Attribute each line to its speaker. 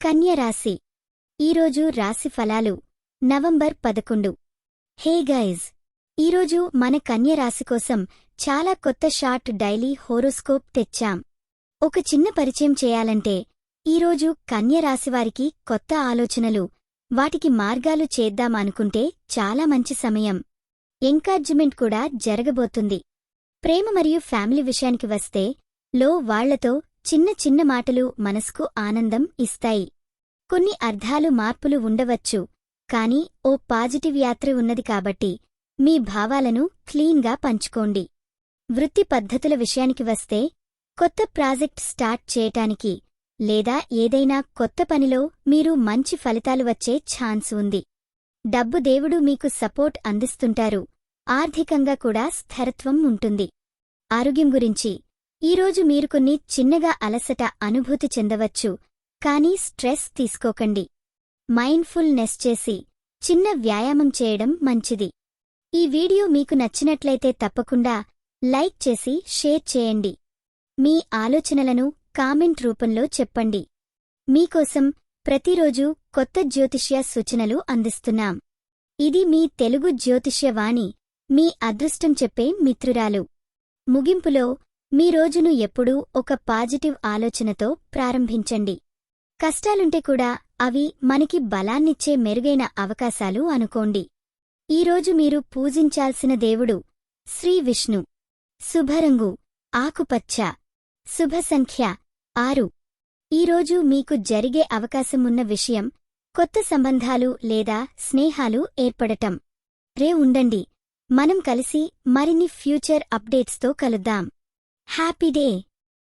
Speaker 1: కన్య రాశి ఈరోజు రాశి ఫలాలు నవంబర్ 11. హే గైజ్, ఈరోజు మన కన్య రాశి కోసం చాలా కొత్త షార్ట్ డైలీ హోరోస్కోప్ తెచ్చాం. ఒక చిన్న పరిచయం చేయాలంటే ఈరోజు కన్య రాశివారికి కొత్త ఆలోచనలు, వాటికి మార్గాలు చేద్దామనుకుంటే చాలా మంచి సమయం. ఎంకరేజ్మెంట్ కూడా జరగబోతుంది. ప్రేమ మరియు ఫ్యామిలీ విషయానికి వస్తే వాళ్లతో చిన్న చిన్న మాటలు మనసుకు ఆనందం ఇస్తాయి. కొన్ని అర్థాలు మార్పులు ఉండవచ్చు, కానీ ఓ పాజిటివ్ యాత్ర ఉన్నది కాబట్టి మీ భావాలను క్లీన్గా పంచుకోండి. వృత్తి పద్ధతుల విషయానికి వస్తే కొత్త ప్రాజెక్ట్ స్టార్ట్ చేయటానికి లేదా ఏదైనా కొత్త పనిలో మీరు మంచి ఫలితాలు వచ్చే ఛాన్స్ ఉంది. డబ్బు దేవుడు మీకు సపోర్ట్ అందిస్తుంటారు. ఆర్థికంగా కూడా స్థిరత్వం ఉంటుంది. ఆరోగ్యం గురించి ఈరోజు మీరు కొన్ని చిన్నగా అలసట అనుభూతి చెందవచ్చు, కానీ స్ట్రెస్ తీసుకోకండి. మైండ్ఫుల్నెస్ చేసి చిన్న వ్యాయామం చేయడం మంచిది. ఈ వీడియో మీకు నచ్చినట్లయితే తప్పకుండా లైక్ చేసి షేర్ చేయండి. మీ ఆలోచనలను కామెంట్ రూపంలో చెప్పండి. మీకోసం ప్రతిరోజు కొత్త జ్యోతిష్య సూచనలు అందిస్తున్నాం. ఇది మీ తెలుగు జ్యోతిష్యవాణి, మీ అదృష్టం చెప్పే మిత్రురాలు. ముగింపులో మీ రోజును ఎప్పుడూ ఒక పాజిటివ్ ఆలోచనతో ప్రారంభించండి. కష్టాలుంటే కూడా అవి మనకి బలాన్నిచ్చే మెరుగైన అవకాశాలు అనుకోండి. ఈరోజు మీరు పూజించాల్సిన దేవుడు శ్రీ విష్ణు. శుభరంగు ఆకుపచ్చ. శుభ సంఖ్య 6. ఈరోజు మీకు జరిగే అవకాశమున్న విషయం కొత్త సంబంధాలు లేదా స్నేహాలు ఏర్పడటం. ఉండండి, మనం కలిసి మరిన్ని ఫ్యూచర్ అప్డేట్స్తో కలుద్దాం. Happy day.